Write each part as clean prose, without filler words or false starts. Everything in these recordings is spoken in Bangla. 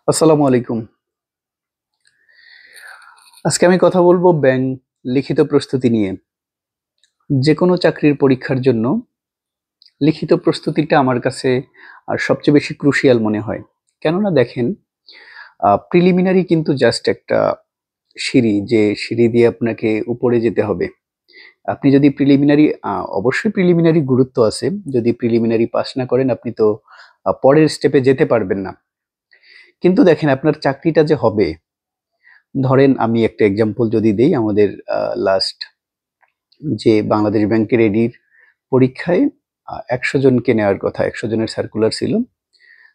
আসসালামু আলাইকুম। আজকে আমি কথা বলবো ব্যাংক লিখিত প্রস্তুতি নিয়ে। যেকোনো চাকরির পরীক্ষার জন্য লিখিত প্রস্তুতিটা আমার কাছে সবচেয়ে বেশি ক্রুশিয়াল মনে হয়। কেননা দেখেন, প্রিলিমিনারি কিন্তু জাস্ট একটা সিঁড়ি, যে সিঁড়ি দিয়ে আপনাকে উপরে যেতে হবে। আপনি যদি প্রিলিমিনারি অবশ্যই প্রিলিমিনারি গুরুত্ব আছে। যদি প্রিলিমিনারি পাস না করেন আপনি তো পরের স্টেপে যেতে পারবেন না। কিন্তু দেখেন আপনার চাকরিটা যে হবে, ধরেন আমি একটা এক্সাম্পল যদি দেই, আমাদের লাস্ট যে বাংলাদেশ ব্যাংকের এডির পরীক্ষায় ১০০ জনকে নেওয়ার কথা, ১০০ জনের সার্কুলার ছিল।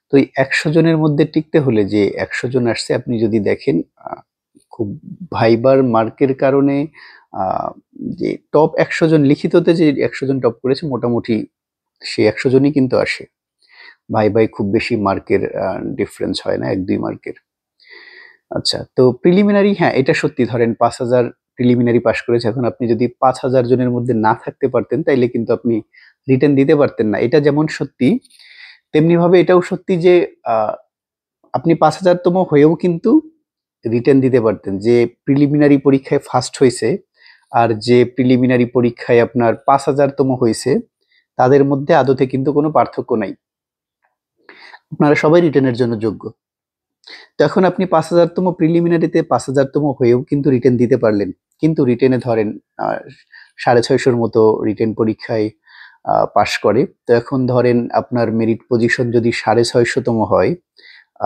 তো এই ১০০ জনের মধ্যে টিকতে হলে যে ১০০ জন আসছে, আপনি যদি দেখেন খুব ভাইবার মার্কের কারণে আ যে টপ ১০০ জন লিখিততে, যে ১০০ জন টপ করেছে মোটামুটি সেই ১০০ জনই কিন্তু আসে। ভাইবায় খুব বেশি মার্কের ডিফারেন্স হয় না, ১-২ মার্কের। আচ্ছা, তো প্রিলিমিনারি, হ্যাঁ, এটা সত্যি। ধরেন ৫,০০০ প্রিলিমিনারি পাস করেছে। এখন আপনি যদি ৫,০০০ জনের মধ্যে না থাকতে পারতেন, তাইলে কিন্তু আপনি রিটেন দিতে পারতেন না। এটা যেমন সত্যি, তেমনিভাবে এটাও সত্যি যে আ আপনি ৫,০০০ তম হয়েও কিন্তু রিটেন দিতে পারতেন। যে প্রিলিমিনারি পরীক্ষায় ফার্স্ট হইছে, আর যে প্রিলিমিনারি পরীক্ষায় আপনার ৫,০০০ তম হইছে, তাদের মধ্যে আদতে কিন্তু কোনো পার্থক্য নাই। আপনারা সবাই রিটেনের জন্য যোগ্য। তো এখন আপনি ৫,০০০ তম প্রিলিমিনারিতে ৫,০০০ তম হয়েও কিন্তু রিটেন দিতে পারলেন। কিন্তু রিটেনে ধরেন ৬৫০ মতো রিটেন পরীক্ষায় পাস করে। তো এখন ধরেন আপনার মেরিট পজিশন যদি ৬৫০ তম হয়,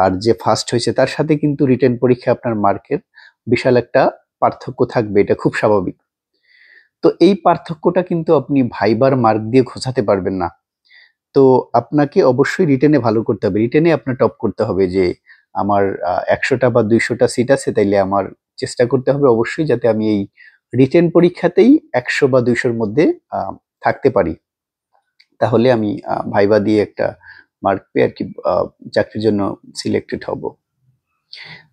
আর যে ফার্স্ট হয়েছে তার সাথে কিন্তু রিটেন পরীক্ষায় আপনার মার্কের বিশাল একটা পার্থক্য থাকবে, এটা খুব স্বাভাবিক। তো এই পার্থক্যটা কিন্তু আপনি ভাইবার মার্ক দিয়ে ঘোচাতে পারবেন না। তো আপনাকে অবশ্যই রিটেনে ভালো করতে হবে। রিটেনে আপনার টপ করতে হবে, যে আমার ১০০টা বা ২০০টা সিট আছে, তাইলে আমার চেষ্টা করতে হবে অবশ্যই যাতে আমি এই রিটেন পরীক্ষাতেই ১০০ বা ২০০ র মধ্যে আ থাকতে পারি। তাহলে আমি ভাইবা দিয়ে একটা মার্ক পেয়ে আরকি আ চাকরির জন্য সিলেক্টেড হব।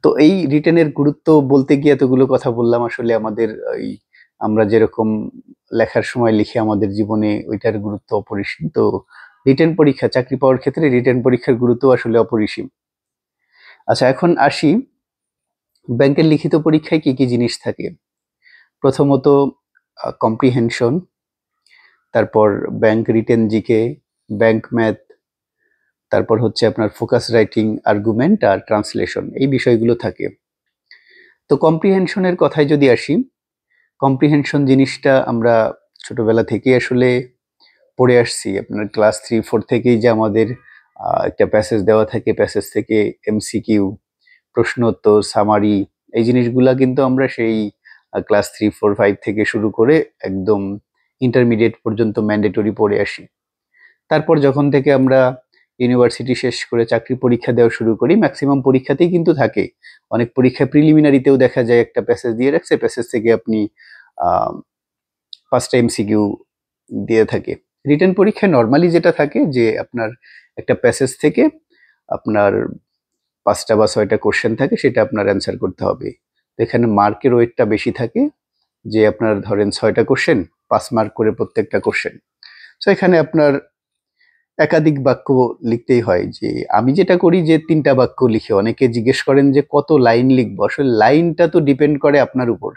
তো এই রিটেনের গুরুত্ব বলতে গিয়ে এতগুলো কথা বললাম। আসলে আমাদের এই আমরা যেরকম লেখার সময় লিখি আমাদের জীবনে, ওইটার গুরুত্ব অপরিসীম। তো রিটেন পরীক্ষা, চাকরি পাওয়ার ক্ষেত্রে রিটেন পরীক্ষার গুরুত্ব আসলে অপরিসীম। আচ্ছা, এখন আসি ব্যাংকের লিখিত পরীক্ষায় কি জিনিস থাকে। প্রথমত কম্প্রিহেনশন, তারপর bank written GK, bank math, তারপর হচ্ছে আপনার ফোকাস রাইটিং, আর্গুমেন্ট আর ট্রান্সলেশন, এই বিষয়গুলো থাকে। তো কম্প্রিহেনশনের কথায় যদি আসি, কম্প্রিহেনশন জিনিসটা আমরা ছোটবেলা থেকেই আসলে পড়ে আসছি। আপনার ক্লাস 3-4 থেকেই যে আমাদের একটা প্যাসেজ দেওয়া থাকে, প্যাসেজ থেকে এমসিকিউ, প্রশ্ন উত্তর, সামারি, এই জিনিসগুলা কিন্তু আমরা সেই ক্লাস 3, 4, 5 থেকে শুরু করে একদম ইন্টারমিডিয়েট পর্যন্ত ম্যান্ডেটরি পড়ে আসি। তারপর যখন থেকে আমরা ইউনিভার্সিটি শেষ করে চাকরি পরীক্ষা দেওয়া শুরু করি, ম্যাক্সিমাম পরীক্ষাতেই কিন্তু থাকে। অনেক পরীক্ষায় প্রিলিমিনারিতেও দেখা যায় একটা প্যাসেজ দিয়ে রাখছে, প্যাসেজ থেকে আপনি আ ৫ টা এমসিকিউ দিয়ে থাকে। রিটেন পরীক্ষায় নরমালি যেটা থাকে যে আপনার একটা প্যাসেজ থেকে আপনার ৫ টা বা ৬ টা কোয়েশ্চেন থাকে, সেটা আপনার অ্যান্সার করতে হবে। তো এখানে মার্কের ওয়েটটা বেশি থাকে, যে আপনার ধরেন ৬ টা কোয়েশ্চেন, ৫ মার্ক করে প্রত্যেকটা কোয়েশ্চেন। সো এখানে আপনার একাধিক বাক্য লিখতেই হয়। যে আমি যেটা করি যে ৩ টা বাক্য লিখি। অনেকে জিজ্ঞেস করেন যে কত লাইন লিখবো? আসলে লাইনটা তো ডিপেন্ড করে আপনার উপর।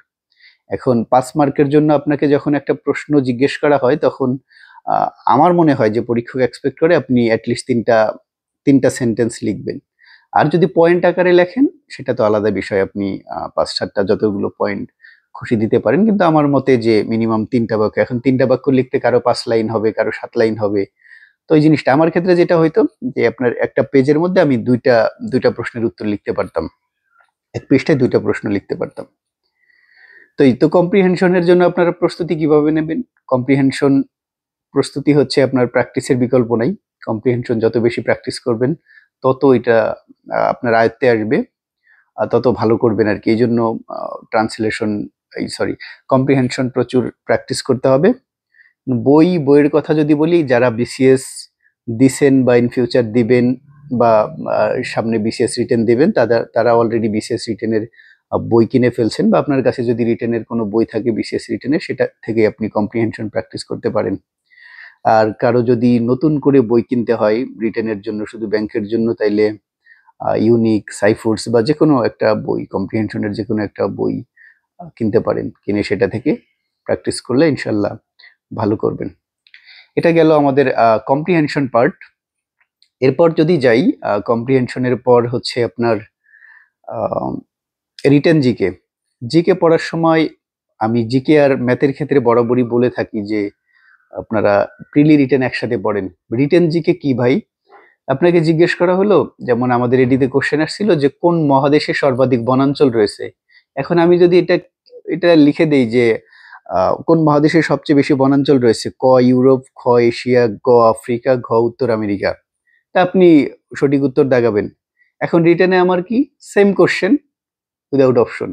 এখন ৫ মার্কের জন্য আপনাকে যখন একটা প্রশ্ন জিজ্ঞেস করা হয়, তখন আ আমার মনে হয় যে পরীক্ষক এক্সপেক্ট করে আপনি এট লিস্ট ৩ টা সেন্টেন্স লিখবেন। আর যদি পয়েন্ট আকারে লেখেন, সেটা তো আলাদা বিষয়। আপনি ৫-৭ টা যতগুলো পয়েন্ট খুশি দিতে পারেন। কিন্তু আমার মতে যে মিনিমাম ৩ টা বাক্য। এখন ৩ টা বাক্য লিখতে কারো ৫ লাইন হবে, কারো ৭ লাইন হবে। তো এই জিনিসটা আমার ক্ষেত্রে যেটা হইতো, যে আপনার একটা পেজের মধ্যে আমি ২টা প্রশ্নের উত্তর লিখতে পারতাম। ১ পৃষ্ঠায় ২ টা প্রশ্ন লিখতে পারতাম। তো এই তো কম্প্রিহেনশন এর জন্য আপনারা প্রস্তুতি কিভাবে নেবেন? কম্প্রিহেনশন প্রস্তুতি হচ্ছে আপনার প্র্যাকটিসের বিকল্প নাই। কম্প্রিহেনশন যত বেশি প্র্যাকটিস করবেন, তত এটা আপনার আয়ত্তে আসবে। তত ভালো করবেন আরকি। এইজন্য আ ট্রান্সলেশন এই সরি কম্প্রিহেনশন প্রচুর প্র্যাকটিস করতে হবে। বইয়ের কথা যদি বলি, যারা বিসিএস দিছেন বা ইন ফিউচার দিবেন, বা আ সামনে বিসিএস রিটেন দিবেন, তারা অলরেডি বিসিএস রিটেনের বই কিনে ফেলছেন, বা আপনার কাছে যদি রিটেনের কোনো বই থাকে বিসিএস রিটেনের, সেটা থেকে আপনি কম্প্রিহেনশন প্র্যাকটিস করতে পারেন। আর কারো যদি নতুন করে বই কিনতে হয় রিটেনের জন্য, শুধু ব্যাংকের জন্য, তাইলে ইউনিক, সাইফুডস বা যে কোনো একটা বই, কম্প্রিহেনশনের যে কোনো একটা বই কিনতে পারেন। কিনে সেটা থেকে প্র্যাকটিস করলে ইনশাল্লাহ ভালো করবেন। এটা গেল আমাদের কম্প্রিহেনশন পার্ট। এরপর যদি যাই, কম্প্রিহেনশনের পর হচ্ছে আপনার রিটেন জিকে। জিকে পড়ার সময় আমি জিকে আর ম্যাথের ক্ষেত্রে বরাবরই বলে থাকি যে আপনারা প্রিলি রিটেন একসাথে পড়েন। রিটেন জিকে কি ভাই? আপনাকে জিজ্ঞেস করা হলো, যেমন আমাদের এডিতে কোশ্চেন আসছিল যে কোন মহাদেশে সর্বাধিক বনাঞ্চল রয়েছে। এখন আমি যদি এটা এটা লিখে দেই যে কোন মহাদেশে সবচেয়ে বেশি বনাঞ্চল রয়েছে, ক ইউরোপ, খ এশিয়া, গ আফ্রিকা, ঘ উত্তর আমেরিকা, তা আপনি সঠিক উত্তর দাগাবেন। এখন রিটেনে আমার কি same question without option,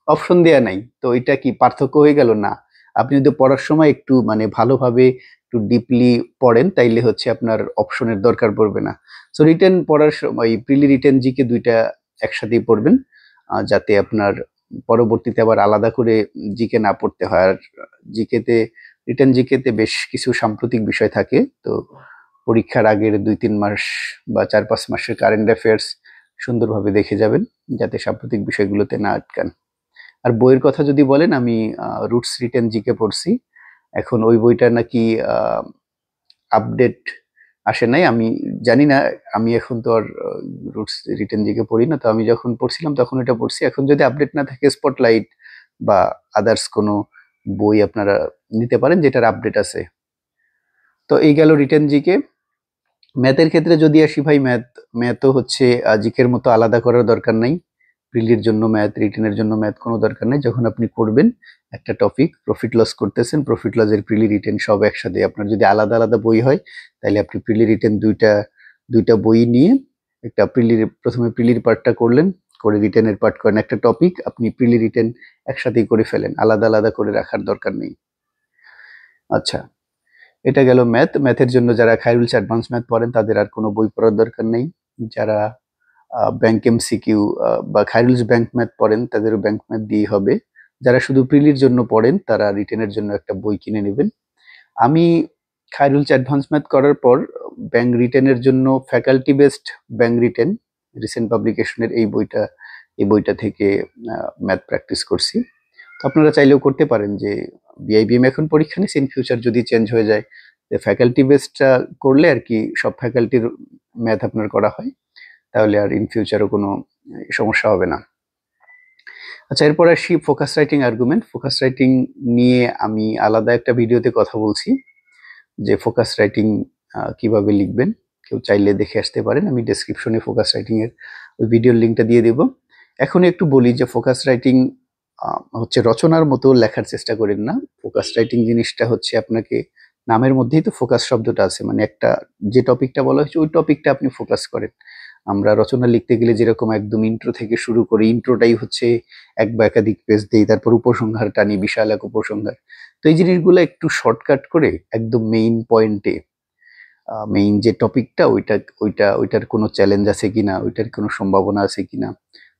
option দেয়া নাই, তো এটা কি পার্থক্য হয়ে গেল? না, আপনি যদি পড়ার সময় একটু মানে ভালোভাবে একটু ডিপলি পড়েন তাইলে হচ্ছে আপনার অপশনের দরকার পড়বে না। সো রিটেন পড়ার সময় প্রিলি রিটেন জিকে দুইটা একসাথেই পড়বেন, যাতে আপনার পরবর্তীতে আবার আলাদা করে জিকে না পড়তে হয়। আর জিকেতে, রিটেন জিকেতে বেশ কিছু সাম্প্রতিক বিষয় থাকে, তো পরীক্ষার আগের 2-3 মাস বা 4-5 মাসের কারেন্ট অ্যাফেয়ার্স সুন্দরভাবে দেখে যাবেন, যাতে সাম্প্রতিক বিষয়গুলোতে না আটকান। আর বইয়ের কথা যদি বলেন, আমি রুটস রিটেন জিকে পড়ছি। এখন ওই বইটা নাকি আপডেট আসে নাই, আমি জানি না। আমি এখন তো আর রুটস রিটেন জিকে পড়ি না, তো আমি যখন পড়ছিলাম তখন এটা পড়ছি। এখন যদি আপডেট না থাকে, স্পটলাইট বা আদার্স কোনো বই আপনারা নিতে পারেন যেটার আপডেট আছে। তো এই গেল রিটেন জিকে। ম্যাথের ক্ষেত্রে যদি আসি ভাই, ম্যাথও হচ্ছে জিকের মতো আলাদা করার দরকার নাই। প্রিলির জন্য ম্যাথ, রিটেনের জন্য ম্যাথ কোনো দরকার নেই। যখন আপনি করবেন একটা টপিক, প্রফিট লস করতেছেন, প্রফিট লসের প্রিলি রিটেন সব একসাথে। আপনার যদি আলাদা আলাদা বই হয় তাহলে আপনি প্রিলি রিটেন দুইটা বই নিয়ে একটা প্রথমে প্রিলির পার্টটা করলেন, করে রিটেনের পার্ট করেন। একটা টপিক আপনি প্রিলি রিটেন একসাথেই করে ফেলেন, আলাদা আলাদা করে রাখার দরকার নেই। আচ্ছা, এটা গেল ম্যাথ। ম্যাথের জন্য যারা খায়রুলস অ্যাডভান্স ম্যাথ পড়েন তাদের আর কোনো বই পড়ার দরকার নেই। যারা ব্যাংক এমসিকিউ বা খায়রুলস ব্যাংক ম্যাথ পড়েন তাদেরও ব্যাংক ম্যাথ দিয়েই হবে। যারা শুধু প্রিলির জন্য পড়েন তারা রিটেনের জন্য একটা বই কিনে নেবেন। আমি খায়রুলস অ্যাডভান্স ম্যাথ করার পর ব্যাংক রিটেনের জন্য faculty based bank written recent পাবলিকেশনের এই বইটা থেকে ম্যাথ প্র্যাকটিস করছি। তো আপনারা চাইলেও করতে পারেন যে বিআইবিএম এখন পরীক্ষা নিচ্ছে, ইন ফিউচার যদি চেঞ্জ হয়ে যায়, ফ্যাকাল্টি বেসডটা করলে আর কি সব ফ্যাকাল্টির ম্যাথ আপনার করা হয়, তাহলে আর ইন ফিউচারও কোনো সমস্যা হবে না। আচ্ছা, এরপর আসি focus writing argument. Focus writing নিয়ে আমি আলাদা একটা ভিডিওতে কথা বলছি যে ফোকাস রাইটিং কিভাবে লিখবেন, কেউ চাইলে দেখে আসতে পারেন। আমি ডেসক্রিপশনে ফোকাস রাইটিং এর ওই ভিডিওর লিঙ্কটা দিয়ে দেব। এখন একটু বলি যে ফোকাস রাইটিং হচ্ছে রচনার মতো লেখার চেষ্টা করেন না। ফোকাস রাইটিং জিনিসটা হচ্ছে আপনাকে, নামের মধ্যেই তো ফোকাস শব্দটা আছে, মানে একটা যে টপিকটা বলা হয়েছে ওই টপিকটা আপনি ফোকাস করেন। আমরা রচনা লিখতে গেলে যেরকম একদম ইন্ট্রো থেকে শুরু করি, ইন্ট্রোটাই হচ্ছে এক বা একাধিক পেজ দেই, তারপর উপসংহার টানি, বিশাল এক উপসংহার। তো এই জিনিসগুলো একটু শর্টকাট করে একদম মেইন পয়েন্টে, মেইন যে টপিকটা ওইটার কোনো চ্যালেঞ্জ আছে কিনা, ওইটার কোনো সম্ভাবনা আছে কিনা,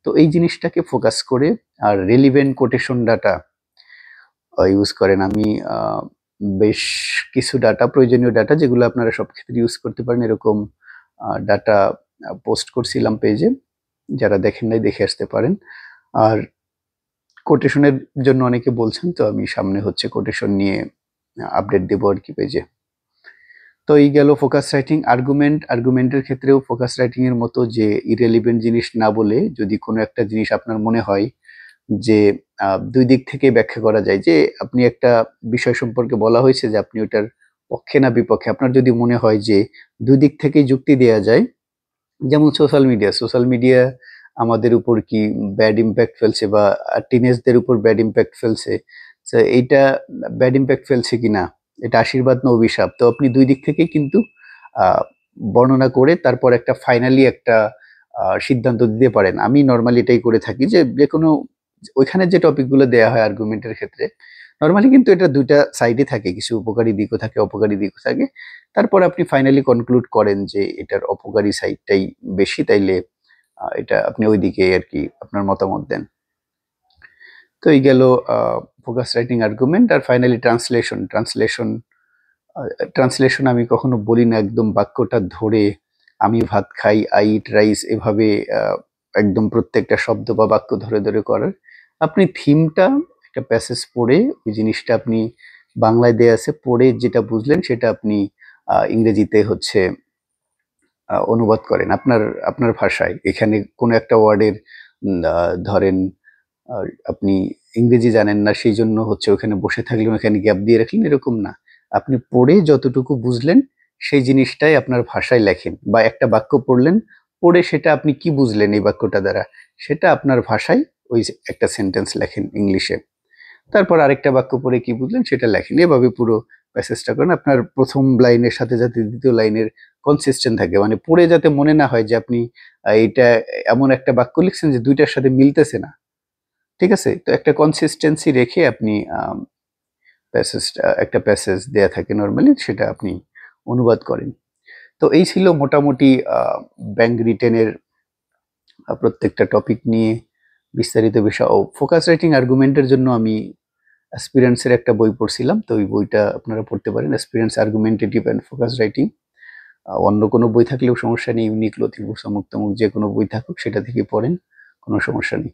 তো এই জিনিসটাকে ফোকাস করে আর রেলিভেন্ট কোটেশন ডাটা ইউজ করেন। আমি বেশ কিছু ডাটা, প্রয়োজনীয় ডাটা যেগুলো আপনারা সব ক্ষেত্রে ইউজ করতে পারেন, এরকম ডাটা পোস্ট করছিলাম পেজে, যারা দেখেন নাই দেখে আসতে পারেন। আর কোটেশনের জন্য অনেকে বলছেন, তো আমি সামনে হচ্ছে কোটেশন নিয়ে আপডেট দেবো আর কি পেজে। তো এই গেল ফোকাস রাইটিং। আর্গুমেন্টের ক্ষেত্রেও ফোকাস রাইটিং এর মতো যে ইরেলিভেন্ট জিনিস না বলে, যদি কোনো একটা জিনিস আপনার মনে হয় যে দুই দিক থেকে ব্যাখ্যা করা যায়, যে আপনি একটা বিষয় সম্পর্কে বলা হয়েছে যে আপনি ওটার পক্ষে না বিপক্ষে, আপনার যদি মনে হয় যে দুই দিক থেকেই যুক্তি দেয়া যায়, যেমন সোশ্যাল মিডিয়া আমাদের উপর কি ব্যাড ইম্প্যাক্ট ফেলছে বা টিনেজদের উপর ব্যাড ইম্প্যাক্ট ফেলছে, এইটা ব্যাড ইম্প্যাক্ট ফেলছে কিনা, এটা আশীর্বাদ না অভিশাপ, তো আপনি দুই দিক থেকেই কিন্তু বর্ণনা করে তারপর একটা ফাইনালি একটা সিদ্ধান্ত দিতে পারেন। আমি নর্মালি এটাই করে থাকি, যে কোনো ওইখানে যে টপিকগুলো দেয়া হয় আর্গুমেন্টের ক্ষেত্রে, নর্মালি কিন্তু এটা দুইটা সাইডে থাকে, কিছু উপকারী দিকও থাকে, অপকারী দিকও থাকে। তারপর আপনি ফাইনালি কনক্লুড করেন যে এটার অপকারী সাইডটাই বেশি, তাইলে এটা আপনি ওইদিকে আর কি আপনার মতামত দেন। তো এই গেল ফোকাস রাইটিং আর্গুমেন্ট। আর ফাইনালি ট্রান্সলেশন আমি কখনো বলি না একদম বাক্যটা ধরে আমি ভাত খাই, আই ইট রাইস, এভাবে একদম প্রত্যেকটা শব্দ বা বাক্য ধরে ধরে করার। আপনি থিমটা একটা প্যাসেজ পড়ে ওই জিনিসটা আপনি বাংলায় দেয়া আছে, পড়ে যেটা বুঝলেন সেটা আপনি ইংরেজিতে হচ্ছে অনুবাদ করেন আপনার আপনার ভাষায়। এখানে কোনো একটা ওয়ার্ডের ধরেন আপনি ইংরেজি জানেন না, সেই জন্য হচ্ছে ওখানে বসে থাকলেন, ওখানে গ্যাপ দিয়ে রাখলেন, এরকম না। আপনি পড়ে যতটুকু বুঝলেন সেই জিনিসটাই আপনার ভাষায় লেখেন, বা একটা বাক্য পড়লেন, পড়ে সেটা আপনি কি বুঝলেন এই বাক্যটা দ্বারা, সেটা আপনার ভাষায় ওই একটা সেন্টেন্স লেখেন ইংলিশে। তারপর আরেকটা বাক্য পড়ে কি বুঝলেন সেটা লেখেন। এভাবে পুরো প্যাসেজটা করেন। আপনার প্রথম লাইনের সাথে যাতে দ্বিতীয় লাইনের কনসিস্টেন্ট থাকে, মানে পড়ে যাতে মনে না হয় যে আপনি এটা এমন একটা বাক্য লিখছেন যে দুইটার সাথে মিলতেছে না। ঠিক আছে? তো একটা কনসিস্টেন্সি রেখে আপনি একটা প্যাসেজ দেয়া থাকে নরমালি, সেটা আপনি অনুবাদ করেন। তো এই ছিল মোটামুটি ব্যাংক রিটেনের প্রত্যেকটা টপিক নিয়ে বিস্তারিত বিষয়। ও ফোকাস রাইটিং আর্গুমেন্টের জন্য আমি অ্যাসপিরেন্টসের একটা বই পড়ছিলাম, তো ওই বইটা আপনারা পড়তে পারেন, aspirants argumentative and focus writing. অন্য কোনো বই থাকলেও সমস্যা নেই, ইউনিক, লতিফ, মুক্তামুখ যে কোনো বই থাকুক সেটা থেকে পড়েন, কোনো সমস্যা নেই।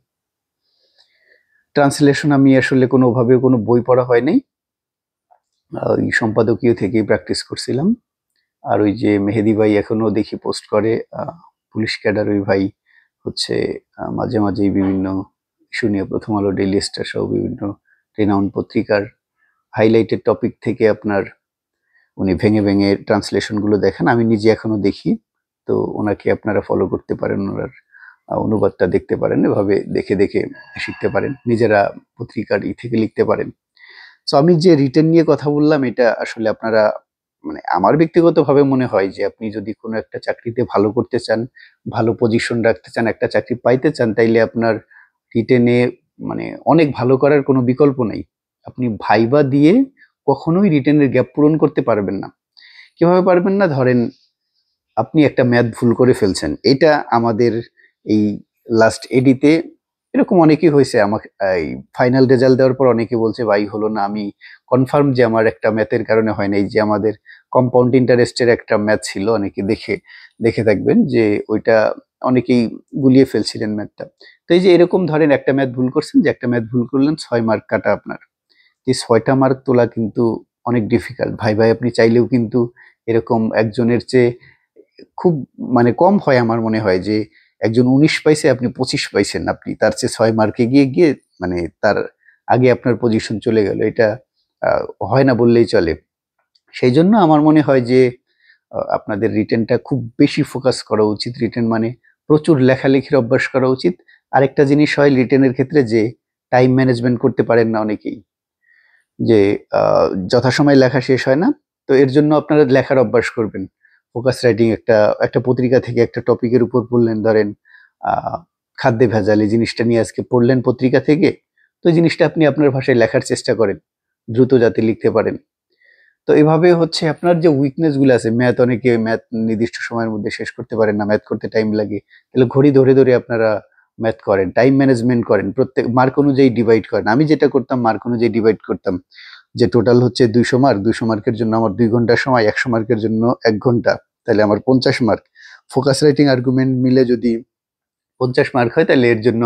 ট্রান্সলেশন আমি আসলে কোনোভাবে কোনো বই পড়া হয় নাই, ওই সম্পাদকীয় থেকেই প্র্যাকটিস করছিলাম। আর ওই যে মেহেদি ভাই এখনো দেখি পোস্ট করে, পুলিশ ক্যাডার, ওই ভাই হচ্ছে মাঝে মাঝেই বিভিন্ন ইস্যু নিয়ে প্রথম আলো, ডেইলি স্টার সহ বিভিন্ন রেনাউন্ড পত্রিকার হাইলাইটেড টপিক থেকে আপনার উনি ভেঙে ভেঙে ট্রান্সলেশনগুলো দেখান। আমি নিজে এখনো দেখি, তো ওনাকে আপনারা ফলো করতে পারেন, ওনার অনুবাদটা দেখতে পারেন, এভাবে দেখে দেখে শিখতে পারেন, নিজেরা পত্রিকার থেকে লিখতে পারেন। সো আমি যে রিটেন নিয়ে কথা বললাম, এটা আসলে আপনারা, মানে আমার ব্যক্তিগতভাবে মনে হয় যে আপনি যদি কোনো একটা চাকরিতে ভালো করতে চান, ভালো পজিশন রাখতে চান, একটা চাকরি পাইতে চান, তাইলে আপনার রিটেনে মানে অনেক ভালো করার কোনো বিকল্প নেই। আপনি ভাইবা দিয়ে কখনোই রিটেনের গ্যাপ পূরণ করতে পারবেন না। কিভাবে পারবেন না? ধরেন আপনি একটা ম্যাথ ভুল করে ফেলছেন, এটা আমাদের এই লাস্ট এডিতে এরকম অনেকেই হয়েছে। আমাকে এই ফাইনাল রেজাল্ট দেওয়ার পর অনেকে বলছে ভাই হলো না, আমি কনফার্ম যে আমার একটা ম্যাথের কারণে হয় না। এই যে আমাদের কম্পাউন্ড ইন্টারেস্টের একটা ম্যাথ ছিল, অনেকে দেখে দেখে থাকবেন যে ওইটা অনেকেই গুলিয়ে ফেলছিলেন ম্যাথটা। তো এই যে এরকম ধরেন একটা ম্যাথ ভুল করছেন, যে একটা ম্যাথ ভুল করলেন, 6 মার্ক কাটা আপনার। এই 6টা মার্ক তোলা কিন্তু অনেক ডিফিকাল্ট। ভাই ভাই আপনি চাইলেও কিন্তু এরকম একজনের চেয়ে খুব মানে কম হয় আমার মনে হয় যে একজন 19 পাইছে, আপনি 25 পাইছেন, আপনি তার চেয়ে 6 মার্কে গিয়ে গিয়ে মানে তার আগে আপনার পজিশন চলে গেল। এটা হয় না বললেই চলে। সেই জন্য আমার মনে হয় যে আপনাদের রিটেনটা খুব বেশি ফোকাস করা উচিত। রিটেন মানে প্রচুর লেখালেখির অভ্যাস করা উচিত। আরেকটা জিনিস হয় রিটেনের ক্ষেত্রে, যে টাইম ম্যানেজমেন্ট করতে পারেন না অনেকেই, যে যথাসময়ে লেখা শেষ হয় না। তো এর জন্য আপনারা লেখার অভ্যাস করবেন। ফোকাস রাইটিং একটা একটা পত্রিকা থেকে একটা টপিকের উপর পড়লেন, ধরেন খাদ্যে ভেজাল, এই জিনিসটা নিয়ে আজকে পড়লেন পত্রিকা থেকে, তো এই জিনিসটা আপনি আপনার ভাষায় লেখার চেষ্টা করেন, দ্রুত যাতে লিখতে পারেন। তো এভাবে হচ্ছে আপনার যে উইকনেস গুলো আছে, ম্যাথ, অনেকে ম্যাথ নির্দিষ্ট সময়ের মধ্যে শেষ করতে পারেন না, ম্যাথ করতে টাইম লাগে, তাহলে ঘড়ি ধরে ধরে আপনারা ম্যাথ করেন, টাইম ম্যানেজমেন্ট করেন, প্রত্যেক মার্ক অনুযায়ী ডিভাইড করেন। আমি যেটা করতাম, মার্ক অনুযায়ী ডিভাইড করতাম, যে টোটাল হচ্ছে 200 মার্ক, 200 মার্কের জন্য আমার 2 ঘন্টা সময়, 100 মার্কের জন্য 1 ঘন্টা, তাহলে আমার 50 মার্ক। ফোকাস রাইটিং আর্গুমেন্ট মিলে যদি 50 মার্ক হয়, তাহলে এর জন্য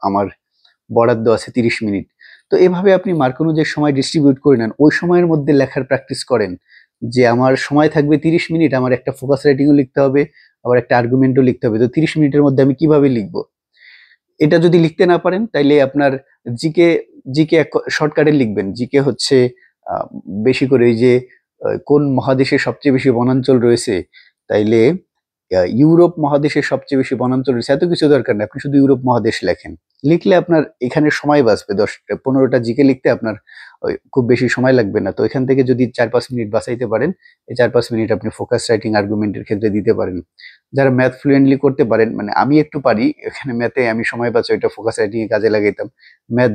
আমার বরাদ্দ আছে 30 মিনিট। তো এভাবে আপনি মার্ক অনুযায়ী সময় ডিস্ট্রিবিউট করে নেন, ওই সময়ের মধ্যে লেখার প্র্যাকটিস করেন, যে আমার সময় থাকবে 30 মিনিট, আমার একটা ফোকাস রাইটিংও লিখতে হবে, আবার একটা আর্গুমেন্টও লিখতে হবে। তো 30 মিনিটের মধ্যে আমি কিভাবে লিখবো? এটা যদি লিখতে না পারেন, তাইলে আপনার জিকে জিকে শর্টকাটে লিখবেন। জিকে হচ্ছে আহ, বেশি করে এই যে কোন মহাদেশে সবচেয়ে বেশি বনাঞ্চল রয়েছে, তাইলে ইউরোপ মহাদেশের সবচেয়ে বেশি বনাঞ্চল রয়েছে, এত কিছু দরকার নেই, আপনি শুধু ইউরোপ মহাদেশ লেখেন। লিখলে আপনার এখানে সময় বাঁচবে, 10-15টা জিকে লিখতে আপনার খুব বেশি সময় লাগবে না। তো এখান থেকে যদি 4-5 মিনিট বাঁচাইতে পারেন, এই 4-5 মিনিট আপনি ফোকাস রাইটিং আর্গুমেন্টের ক্ষেত্রে দিতে পারেন। যারা ম্যাথ ফ্লুয়েন্টলি করতে পারেন, মানে আমি একটু পারি, এখানে ম্যাথে আমি সময় বাঁচাই, এটা ফোকাস রাইটিং এ কাজে লাগাইতাম। ম্যাথ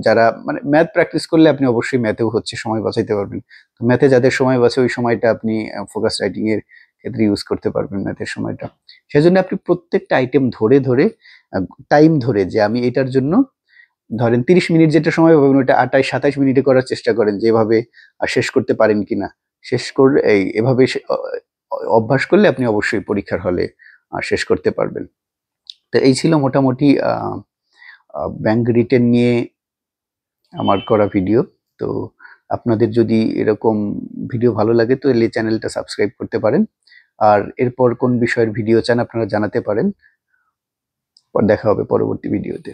যারা মানে ম্যাথ প্র্যাকটিস করলে আপনি অবশ্যই ম্যাথেও হচ্ছে সময় বাঁচাইতে পারবেন। তো ম্যাথে যাদের সময় বাঁচে, ওই সময়টা আপনি ফোকাস রাইটিং এর ক্ষেত্রে ইউজ করতে পারবেন ম্যাথের সময়টা। সেজন্য আপনি প্রত্যেকটা আইটেম ধরে ধরে টাইম ধরে, যে আমি এটার জন্য ধরেন 30 মিনিট যেটা সময় পাবেন, ওটা 28-27 মিনিটে করার চেষ্টা করেন, যেভাবে শেষ করতে পারেন কিনা। শেষ করে এভাবে অভ্যাস করলে আপনি অবশ্যই পরীক্ষার হলে শেষ করতে পারবেন। তো এই ছিল মোটামুটি ব্যাংক রিটেন নিয়ে আমার করা ভিডিও। তো আপনাদের যদি এরকম ভিডিও ভালো লাগে তো এই চ্যানেলটা সাবস্ক্রাইব করতে পারেন। আর এরপর কোন বিষয়ের ভিডিও চান আপনারা জানাতে পারেন। দেখা হবে পরবর্তী ভিডিওতে।